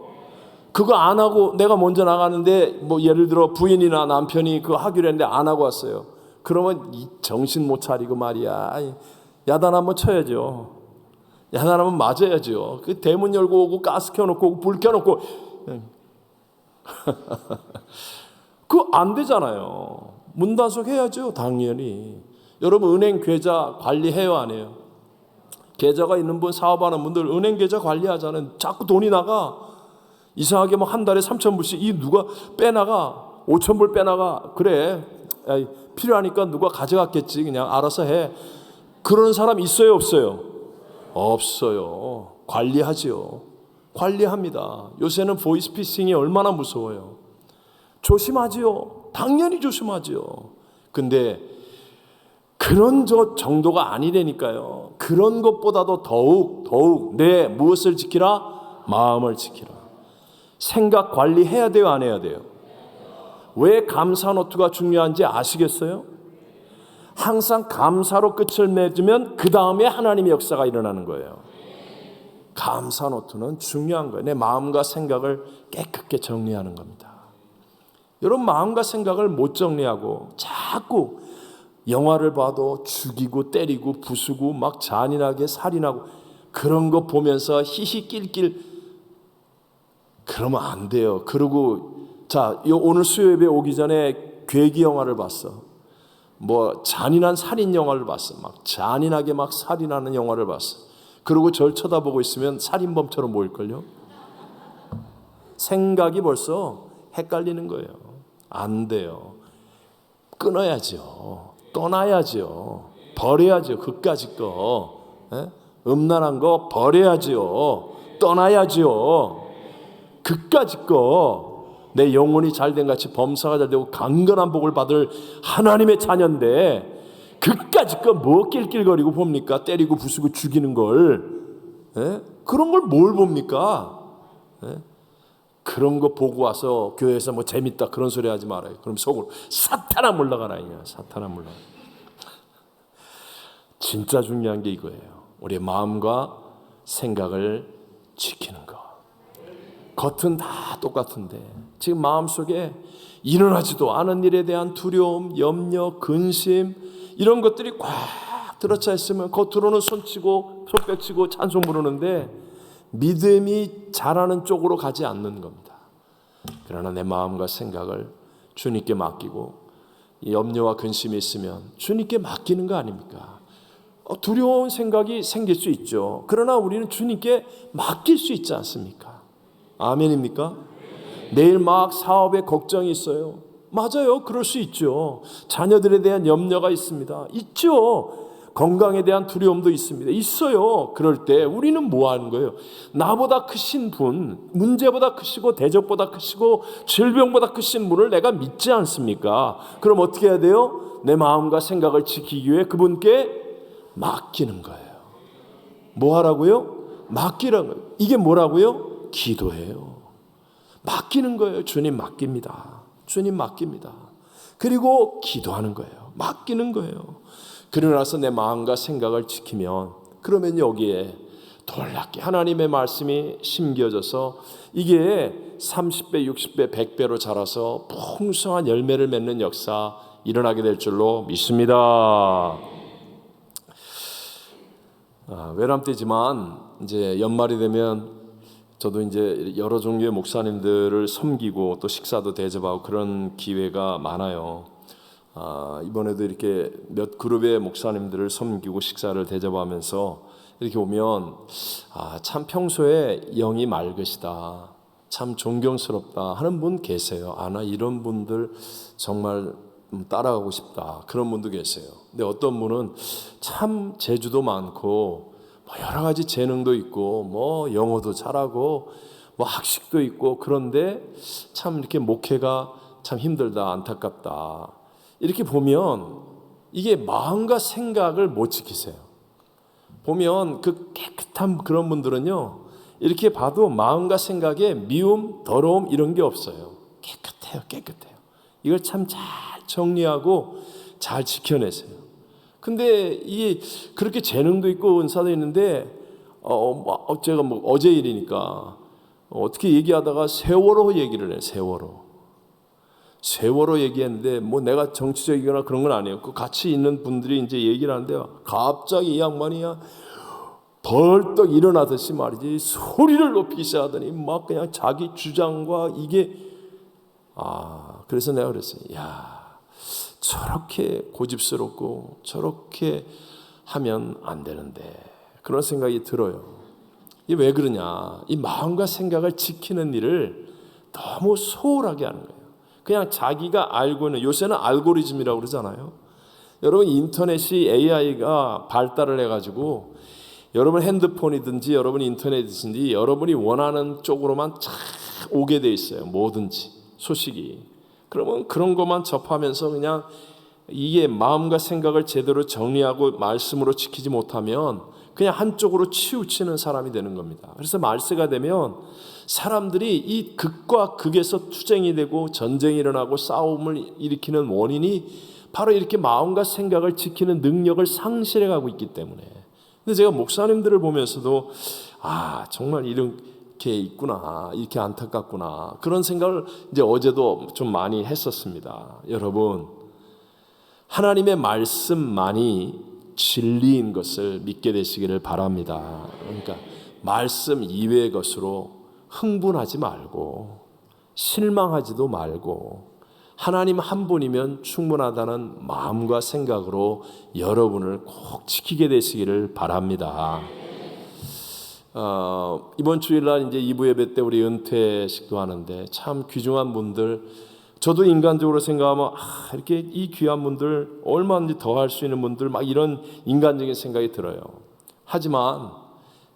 Speaker 1: 그거 안 하고 내가 먼저 나가는데 예를 들어 부인이나 남편이 그거 하기로 했는데 안 하고 왔어요. 그러면 정신 못 차리고 말이야. 야단 한번 쳐야죠. 야단 한번 맞아야죠. 그 대문 열고 오고 가스 켜놓고 오고 불 켜놓고 그거 안 되잖아요. 문단속 해야죠. 당연히. 여러분 은행 계좌 관리해요 안 해요? 계좌가 있는 분 사업하는 분들 은행 계좌 관리하잖아요. 자꾸 돈이 나가. 이상하게 한 달에 3,000불씩 누가 빼나가 5,000불 빼나가. 그래 필요하니까 누가 가져갔겠지. 그냥 알아서 해. 그런 사람 있어요 없어요? 없어요. 관리하지요. 관리합니다. 요새는 보이스피싱이 얼마나 무서워요. 조심하지요. 당연히 조심하지요. 근데 그런 정도가 아니라니까요. 그런 것보다도 더욱 내 무엇을 지키라? 마음을 지키라. 생각 관리해야 돼요, 안 해야 돼요? 왜 감사 노트가 중요한지 아시겠어요? 항상 감사로 끝을 맺으면 그 다음에 하나님의 역사가 일어나는 거예요. 감사 노트는 중요한 거예요. 내 마음과 생각을 깨끗게 정리하는 겁니다. 여러분, 마음과 생각을 못 정리하고 자꾸 영화를 봐도 죽이고 때리고 부수고 막 잔인하게 살인하고 그런 거 보면서 히히낄낄 그러면 안 돼요. 그리고 자, 오늘 수요예배 오기 전에 괴기 영화를 봤어. 뭐 잔인한 살인 영화를 봤어. 막 잔인하게 막 살인하는 영화를 봤어. 그리고 절 쳐다보고 있으면 살인범처럼 보일걸요. 생각이 벌써 헷갈리는 거예요. 안 돼요. 끊어야죠. 떠나야죠. 버려야죠. 그까짓 거. 음란한 거 버려야죠. 떠나야죠. 그까짓 거. 내 영혼이 잘된 같이 범사가 잘되고 강건한 복을 받을 하나님의 자녀인데 그까짓 거 뭐 낄낄거리고 봅니까? 때리고 부수고 죽이는 걸. 그런 걸 뭘 봅니까? 그런 거 보고 와서 교회에서 뭐 재밌다 그런 소리 하지 말아요. 그럼 속으로 사탄아 물러가라. 사탄아 물러가라. 진짜 중요한 게 이거예요. 우리의 마음과 생각을 지키는 거. 겉은 다 똑같은데 지금 마음속에 일어나지도 않은 일에 대한 두려움, 염려, 근심 이런 것들이 꽉 들어차 있으면 겉으로는 손치고 손뼉치고 찬송 부르는데 믿음이 자라는 쪽으로 가지 않는 겁니다. 그러나 내 마음과 생각을 주님께 맡기고 이 염려와 근심이 있으면 주님께 맡기는 거 아닙니까? 두려운 생각이 생길 수 있죠. 그러나 우리는 주님께 맡길 수 있지 않습니까? 아멘입니까? 내일 막 사업에 걱정이 있어요. 맞아요. 그럴 수 있죠. 자녀들에 대한 염려가 있습니다. 있죠. 건강에 대한 두려움도 있습니다. 있어요. 그럴 때 우리는 뭐 하는 거예요? 나보다 크신 분, 문제보다 크시고 대적보다 크시고 질병보다 크신 분을 내가 믿지 않습니까? 그럼 어떻게 해야 돼요? 내 마음과 생각을 지키기 위해 그분께 맡기는 거예요. 뭐 하라고요? 맡기라는 거예요. 이게 뭐라고요? 기도해요. 맡기는 거예요. 주님 맡깁니다. 주님 맡깁니다. 그리고 기도하는 거예요. 맡기는 거예요. 그러고 나서 내 마음과 생각을 지키면 그러면 여기에 놀랍게 하나님의 말씀이 심겨져서 이게 30배, 60배, 100배로 자라서 풍성한 열매를 맺는 역사 일어나게 될 줄로 믿습니다. 외람 때지만 이제 연말이 되면 저도 이제 여러 종류의 목사님들을 섬기고 또 식사도 대접하고 그런 기회가 많아요. 이번에도 이렇게 몇 그룹의 목사님들을 섬기고 식사를 대접하면서 이렇게 보면 참 평소에 영이 맑으시다, 참 존경스럽다 하는 분 계세요. 나 이런 분들 정말 따라가고 싶다 그런 분도 계세요. 근데 어떤 분은 참 재주도 많고 뭐 여러 가지 재능도 있고 뭐 영어도 잘하고 뭐 학식도 있고 그런데 참 이렇게 목회가 참 힘들다, 안타깝다. 이렇게 보면 이게 마음과 생각을 못 지키세요. 보면 그 깨끗한 그런 분들은요, 이렇게 봐도 마음과 생각에 미움, 더러움 이런 게 없어요. 깨끗해요. 이걸 참 잘 정리하고 잘 지켜내세요. 근데 이게 그렇게 재능도 있고 은사도 있는데 제가 뭐 어제 일이니까 어떻게 얘기하다가 세월호 얘기를 해요. 세월호 얘기했는데 뭐 내가 정치적이거나 그런 건 아니에요. 그 같이 있는 분들이 이제 얘기를 하는데요. 갑자기 이 양반이야 벌떡 일어나듯이 말이지 소리를 높이기 시작하더니 막 그냥 자기 주장과 이게 그래서 내가 그랬어요. 야, 저렇게 고집스럽고 저렇게 하면 안 되는데 그런 생각이 들어요. 이게 왜 그러냐? 이 마음과 생각을 지키는 일을 너무 소홀하게 하는 거예요. 그냥 자기가 알고 있는, 요새는 알고리즘이라고 그러잖아요. 여러분 인터넷이 AI가 발달을 해가지고 여러분 핸드폰이든지 여러분 인터넷이든지 여러분이 원하는 쪽으로만 쫙 오게 돼 있어요. 뭐든지 소식이. 그러면 그런 것만 접하면서 그냥 이게 마음과 생각을 제대로 정리하고 말씀으로 지키지 못하면 그냥 한쪽으로 치우치는 사람이 되는 겁니다. 그래서 말세가 되면 사람들이 이 극과 극에서 투쟁이 되고 전쟁이 일어나고 싸움을 일으키는 원인이 바로 이렇게 마음과 생각을 지키는 능력을 상실해 가고 있기 때문에. 근데 제가 목사님들을 보면서도 정말 이렇게 있구나, 이렇게 안타깝구나, 그런 생각을 이제 어제도 좀 많이 했었습니다. 여러분, 하나님의 말씀만이 진리인 것을 믿게 되시기를 바랍니다. 그러니까 말씀 이외의 것으로 흥분하지 말고 실망하지도 말고 하나님 한 분이면 충분하다는 마음과 생각으로 여러분을 꼭 지키게 되시기를 바랍니다. 이번 주일날 이제 2부 예배 때 우리 은퇴식도 하는데 참 귀중한 분들, 저도 인간적으로 생각하면 이렇게 이 귀한 분들 얼마든지 더 할 수 있는 분들 막 이런 인간적인 생각이 들어요. 하지만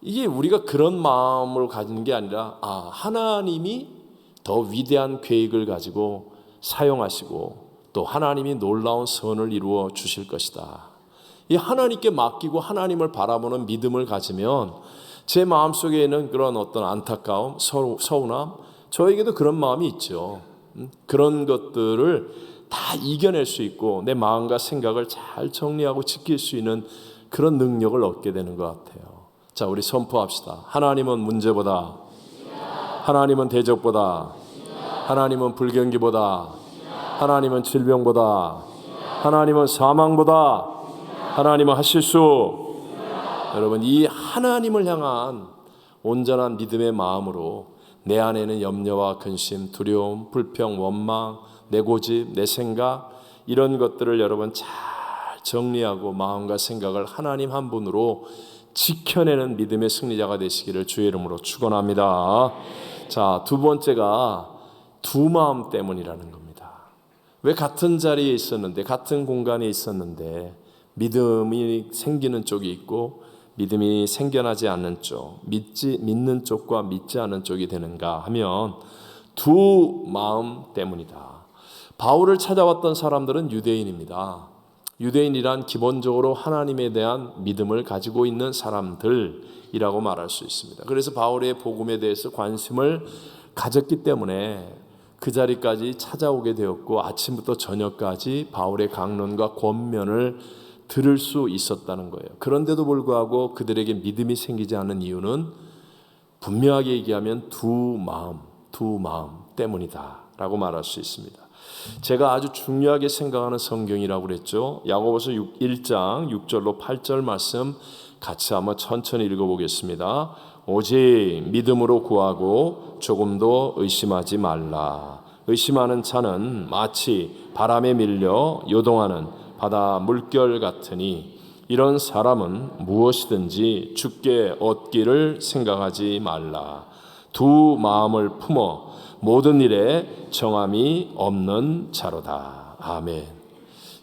Speaker 1: 이게 우리가 그런 마음을 가지는 게 아니라 하나님이 더 위대한 계획을 가지고 사용하시고 또 하나님이 놀라운 선을 이루어 주실 것이다. 이 하나님께 맡기고 하나님을 바라보는 믿음을 가지면 제 마음속에 있는 그런 어떤 안타까움, 서운함, 저에게도 그런 마음이 있죠. 그런 것들을 다 이겨낼 수 있고 내 마음과 생각을 잘 정리하고 지킬 수 있는 그런 능력을 얻게 되는 것 같아요. 자, 우리 선포합시다. 하나님은 문제보다, 하나님은 대적보다, 하나님은 불경기보다, 하나님은 질병보다, 하나님은 사망보다, 하나님은 하실 수. 여러분, 이 하나님을 향한 온전한 믿음의 마음으로 내 안에는 염려와 근심, 두려움, 불평, 원망, 내 고집, 내 생각, 이런 것들을 여러분 잘 정리하고 마음과 생각을 하나님 한 분으로 지켜내는 믿음의 승리자가 되시기를 주의 이름으로 축원합니다. 자, 두 번째가 두 마음 때문이라는 겁니다. 왜 같은 자리에 있었는데, 같은 공간에 있었는데 믿음이 생기는 쪽이 있고 믿음이 생겨나지 않는 쪽, 믿는 쪽과 믿지 않는 쪽이 되는가 하면 두 마음 때문이다. 바울을 찾아왔던 사람들은 유대인입니다. 유대인이란 기본적으로 하나님에 대한 믿음을 가지고 있는 사람들이라고 말할 수 있습니다. 그래서 바울의 복음에 대해서 관심을 가졌기 때문에 그 자리까지 찾아오게 되었고 아침부터 저녁까지 바울의 강론과 권면을 들을 수 있었다는 거예요. 그런데도 불구하고 그들에게 믿음이 생기지 않는 이유는 분명하게 얘기하면 두 마음 때문이다 라고 말할 수 있습니다. 제가 아주 중요하게 생각하는 성경이라고 그랬죠. 야고보서 1장 6절로 8절 말씀 같이 한번 천천히 읽어보겠습니다. 오직 믿음으로 구하고 조금도 의심하지 말라. 의심하는 자는 마치 바람에 밀려 요동하는 바다 물결 같으니 이런 사람은 무엇이든지 주께 얻기를 생각하지 말라. 두 마음을 품어 모든 일에 정함이 없는 자로다. 아멘.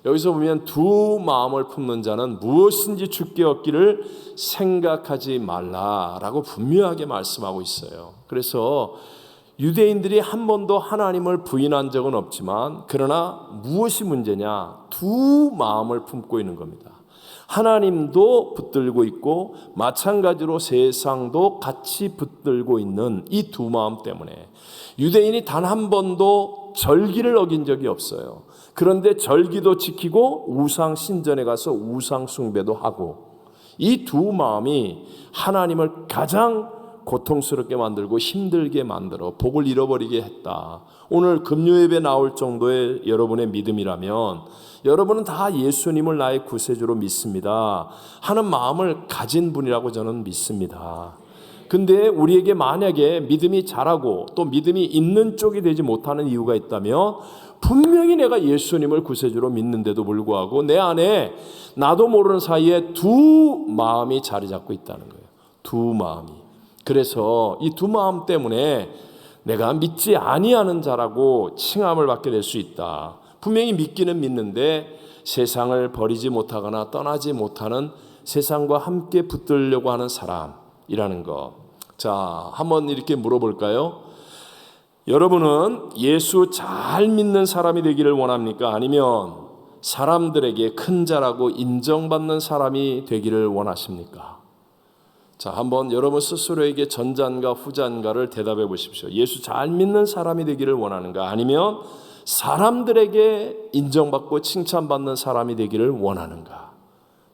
Speaker 1: 여기서 보면 두 마음을 품는 자는 무엇인지 주께 얻기를 생각하지 말라라고 분명하게 말씀하고 있어요. 그래서 유대인들이 한 번도 하나님을 부인한 적은 없지만 그러나 무엇이 문제냐? 두 마음을 품고 있는 겁니다. 하나님도 붙들고 있고 마찬가지로 세상도 같이 붙들고 있는 이 두 마음 때문에 유대인이 단 한 번도 절기를 어긴 적이 없어요. 그런데 절기도 지키고 우상 신전에 가서 우상 숭배도 하고 이 두 마음이 하나님을 가장 고통스럽게 만들고 힘들게 만들어 복을 잃어버리게 했다. 오늘 금요예배 나올 정도의 여러분의 믿음이라면 여러분은 다 예수님을 나의 구세주로 믿습니다 하는 마음을 가진 분이라고 저는 믿습니다. 근데 우리에게 만약에 믿음이 자라고 또 믿음이 있는 쪽이 되지 못하는 이유가 있다면 분명히 내가 예수님을 구세주로 믿는데도 불구하고 내 안에 나도 모르는 사이에 두 마음이 자리 잡고 있다는 거예요. 두 마음이. 그래서 이 두 마음 때문에 내가 믿지 아니하는 자라고 칭함을 받게 될 수 있다. 분명히 믿기는 믿는데 세상을 버리지 못하거나 떠나지 못하는 세상과 함께 붙들려고 하는 사람이라는 것. 자, 한번 이렇게 물어볼까요? 여러분은 예수 잘 믿는 사람이 되기를 원합니까? 아니면 사람들에게 큰 자라고 인정받는 사람이 되기를 원하십니까? 자, 한번 여러분 스스로에게 전자인가 후자인가를 대답해 보십시오. 예수 잘 믿는 사람이 되기를 원하는가? 아니면 사람들에게 인정받고 칭찬받는 사람이 되기를 원하는가?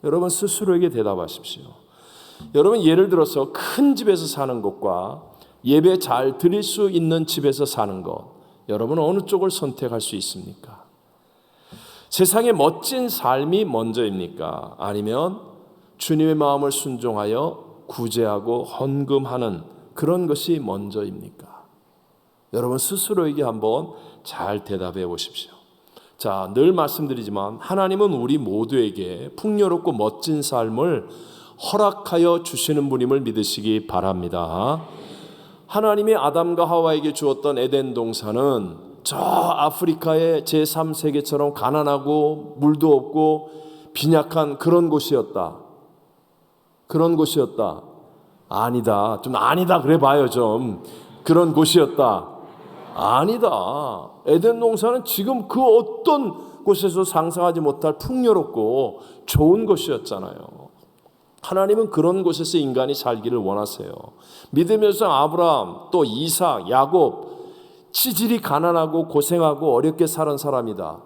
Speaker 1: 여러분 스스로에게 대답하십시오. 여러분 예를 들어서 큰 집에서 사는 것과 예배 잘 드릴 수 있는 집에서 사는 것, 여러분 어느 쪽을 선택할 수 있습니까? 세상의 멋진 삶이 먼저입니까? 아니면 주님의 마음을 순종하여 구제하고 헌금하는 그런 것이 먼저입니까? 여러분 스스로에게 한번 잘 대답해 보십시오. 자, 늘 말씀드리지만 하나님은 우리 모두에게 풍요롭고 멋진 삶을 허락하여 주시는 분임을 믿으시기 바랍니다. 하나님이 아담과 하와에게 주었던 에덴 동산은 저 아프리카의 제3세계처럼 가난하고 물도 없고 빈약한 그런 곳이었다. 그런 곳이었다. 아니다. 좀 아니다 그래 봐요 좀. 그런 곳이었다. 아니다. 에덴 동산은 지금 그 어떤 곳에서 상상하지 못할 풍요롭고 좋은 곳이었잖아요. 하나님은 그런 곳에서 인간이 살기를 원하세요. 믿음의 성 아브라함, 또 이삭, 야곱, 치질이 가난하고 고생하고 어렵게 사는 사람이다.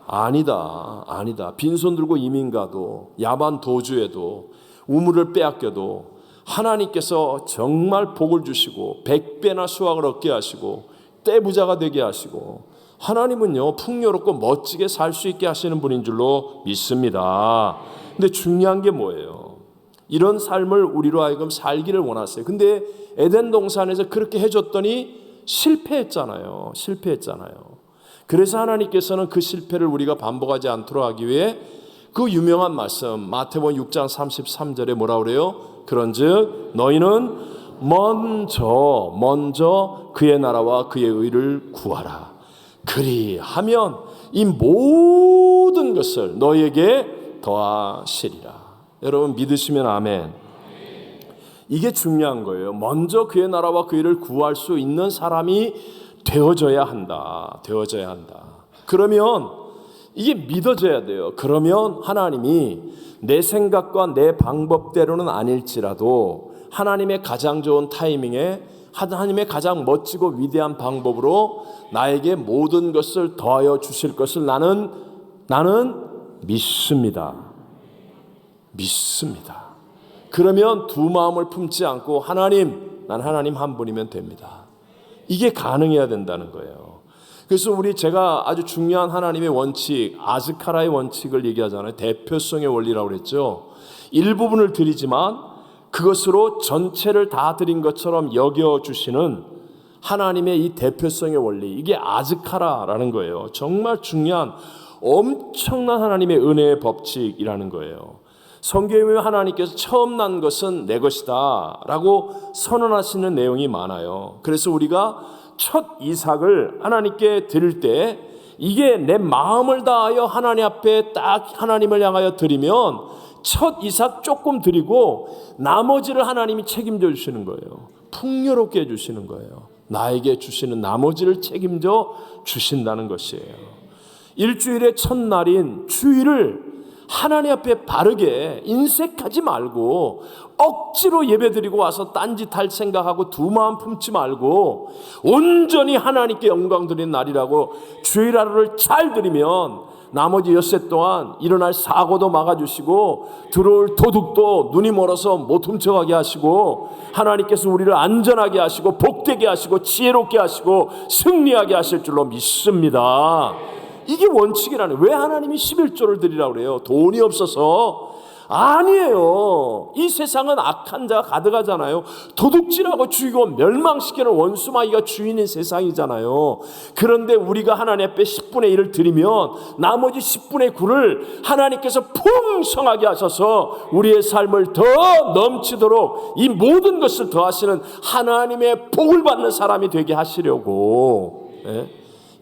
Speaker 1: 아니다. 아니다. 빈손 들고 이민 가도 야만 도주해도 우물을 빼앗겨도 하나님께서 정말 복을 주시고 100배나 수확을 얻게 하시고 떼부자가 되게 하시고 하나님은요 풍요롭고 멋지게 살 수 있게 하시는 분인 줄로 믿습니다. 근데 중요한 게 뭐예요? 이런 삶을 우리로 하여금 살기를 원하세요. 근데 에덴 동산에서 그렇게 해줬더니 실패했잖아요. 그래서 하나님께서는 그 실패를 우리가 반복하지 않도록 하기 위해 그 유명한 말씀 마태복음 6장 33절에 뭐라 그래요? 그런즉 너희는 먼저 그의 나라와 그의 의를 구하라. 그리하면 이 모든 것을 너희에게 더하시리라. 여러분 믿으시면 아멘. 이게 중요한 거예요. 먼저 그의 나라와 그 일을 구할 수 있는 사람이 되어져야 한다. 그러면 이게 믿어져야 돼요. 그러면 하나님이 내 생각과 내 방법대로는 아닐지라도 하나님의 가장 좋은 타이밍에 하나님의 가장 멋지고 위대한 방법으로 나에게 모든 것을 더하여 주실 것을 나는 믿습니다. 그러면 두 마음을 품지 않고 난 하나님 한 분이면 됩니다. 이게 가능해야 된다는 거예요. 그래서 제가 아주 중요한 하나님의 원칙, 아즈카라의 원칙을 얘기하잖아요. 대표성의 원리라고 그랬죠. 일부분을 드리지만 그것으로 전체를 다 드린 것처럼 여겨주시는 하나님의 이 대표성의 원리, 이게 아즈카라라는 거예요. 정말 중요한 엄청난 하나님의 은혜의 법칙이라는 거예요. 성경에 보면 하나님께서 처음 난 것은 내 것이다 라고 선언하시는 내용이 많아요. 그래서 우리가 첫 이삭을 하나님께 드릴 때 이게 내 마음을 다하여 하나님 앞에 딱 하나님을 향하여 드리면 첫 이삭 조금 드리고 나머지를 하나님이 책임져 주시는 거예요. 풍요롭게 해주시는 거예요. 나에게 주시는 나머지를 책임져 주신다는 것이에요. 일주일의 첫날인 주일을 하나님 앞에 바르게 인색하지 말고 억지로 예배드리고 와서 딴짓할 생각하고 두 마음 품지 말고 온전히 하나님께 영광 드리는 날이라고 주일 하루를 잘 드리면 나머지 엿새 동안 일어날 사고도 막아주시고 들어올 도둑도 눈이 멀어서 못 훔쳐가게 하시고 하나님께서 우리를 안전하게 하시고 복되게 하시고 지혜롭게 하시고 승리하게 하실 줄로 믿습니다. 이게 원칙이라는. 왜 하나님이 11조를 드리라고 그래요? 돈이 없어서? 아니에요. 이 세상은 악한 자가 가득하잖아요. 도둑질하고 죽이고 멸망시키는 원수마귀가 주인인 세상이잖아요. 그런데 우리가 하나님 앞에 10분의 1을 드리면 나머지 10분의 9를 하나님께서 풍성하게 하셔서 우리의 삶을 더 넘치도록 이 모든 것을 더하시는 하나님의 복을 받는 사람이 되게 하시려고,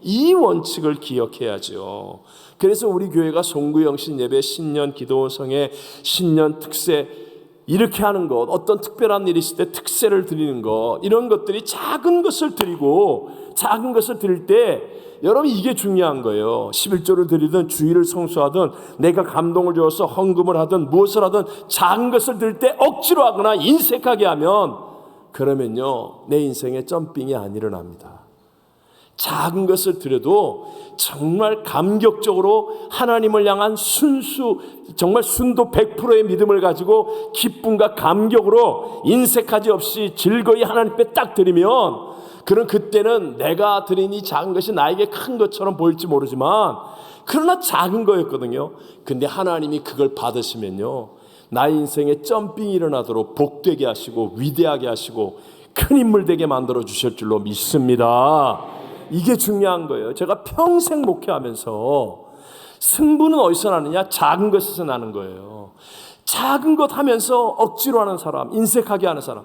Speaker 1: 이 원칙을 기억해야죠. 그래서 우리 교회가 송구영신 예배, 신년 기도성의 신년 특세 이렇게 하는 것, 어떤 특별한 일이 있을 때 특세를 드리는 것, 이런 것들이 작은 것을 드리고 작은 것을 드릴 때 여러분 이게 중요한 거예요. 11조를 드리든 주일을 성수하든 내가 감동을 줘서 헌금을 하든 무엇을 하든 작은 것을 드릴 때 억지로 하거나 인색하게 하면 그러면요 내 인생에 점핑이 안 일어납니다. 작은 것을 드려도 정말 감격적으로 하나님을 향한 정말 순도 100%의 믿음을 가지고 기쁨과 감격으로 인색하지 없이 즐거이 하나님께 딱 드리면 그런 그때는 내가 드린 이 작은 것이 나에게 큰 것처럼 보일지 모르지만 그러나 작은 거였거든요. 근데 하나님이 그걸 받으시면요 나의 인생에 점핑이 일어나도록 복되게 하시고 위대하게 하시고 큰 인물 되게 만들어 주실 줄로 믿습니다. 이게 중요한 거예요. 제가 평생 목회하면서 승부는 어디서 나느냐? 작은 것에서 나는 거예요. 작은 것 하면서 억지로 하는 사람, 인색하게 하는 사람,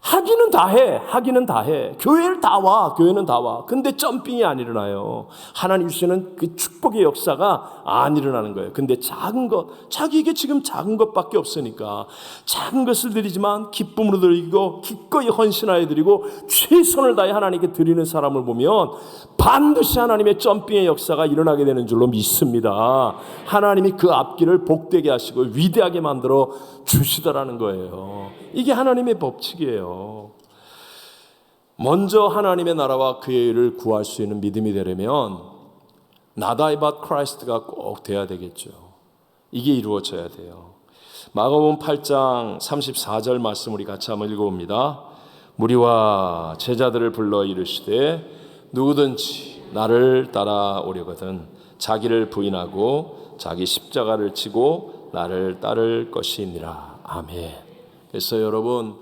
Speaker 1: 하기는 다 해. 교회는 다 와. 근데 점핑이 안 일어나요. 하나님 주시는 그 축복의 역사가 안 일어나는 거예요. 근데 작은 것, 자기에게 지금 작은 것밖에 없으니까 작은 것을 드리지만 기쁨으로 드리고 기꺼이 헌신하여 드리고 최선을 다해 하나님께 드리는 사람을 보면 반드시 하나님의 점핑의 역사가 일어나게 되는 줄로 믿습니다. 하나님이 그 앞길을 복되게 하시고 위대하게 만들어 주시더라는 거예요. 이게 하나님의 법칙이에요. 먼저 하나님의 나라와 그의 일을 구할 수 있는 믿음이 되려면 Not I but Christ가 꼭 돼야 되겠죠. 이게 이루어져야 돼요. 마가복음 8장 34절 말씀 우리 같이 한번 읽어봅니다. 무리와 제자들을 불러 이르시되 누구든지 나를 따라오려거든 자기를 부인하고 자기 십자가를 지고 나를 따를 것이니라. 아멘. 그래서 여러분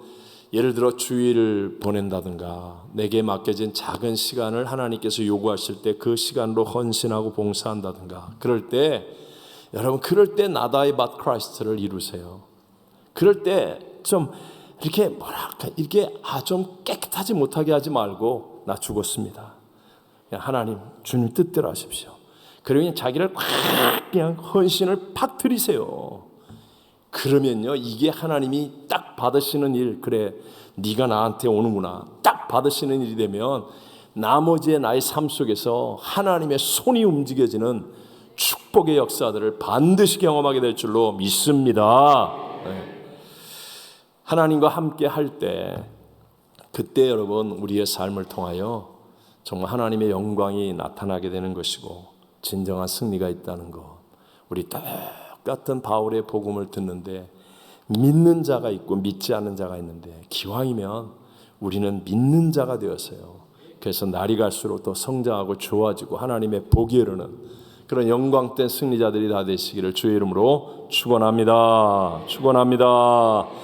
Speaker 1: 예를 들어 주일을 보낸다든가 내게 맡겨진 작은 시간을 하나님께서 요구하실 때 그 시간으로 헌신하고 봉사한다든가 그럴 때 여러분 그럴 때 Not I but Christ를 이루세요. 그럴 때 좀 이렇게 뭐랄까 이렇게 좀 깨끗하지 못하게 하지 말고 나 죽었습니다. 하나님 주님 뜻대로 하십시오. 그리고 그냥 자기를 그냥 헌신을 팍 드리세요. 그러면요 이게 하나님이 딱 받으시는 일, 그래 네가 나한테 오는구나 딱 받으시는 일이 되면 나머지의 나의 삶 속에서 하나님의 손이 움직여지는 축복의 역사들을 반드시 경험하게 될 줄로 믿습니다. 하나님과 함께 할 때 그때 여러분 우리의 삶을 통하여 정말 하나님의 영광이 나타나게 되는 것이고 진정한 승리가 있다는 것. 우리 똑같은 바울의 복음을 듣는데 믿는 자가 있고 믿지 않는 자가 있는데 기왕이면 우리는 믿는 자가 되었어요. 그래서 날이 갈수록 더 성장하고 좋아지고 하나님의 복이 이르는 그런 영광된 승리자들이 다 되시기를 주의 이름으로 축원합니다.